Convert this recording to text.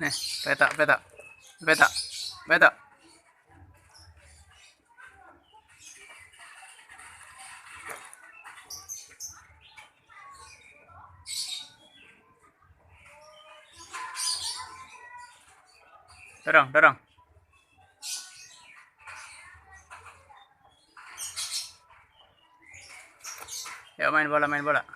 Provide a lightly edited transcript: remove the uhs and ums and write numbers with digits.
Nih, peta, peta, peta, peta. Dorong, dorong. Yuk main bola, main bola.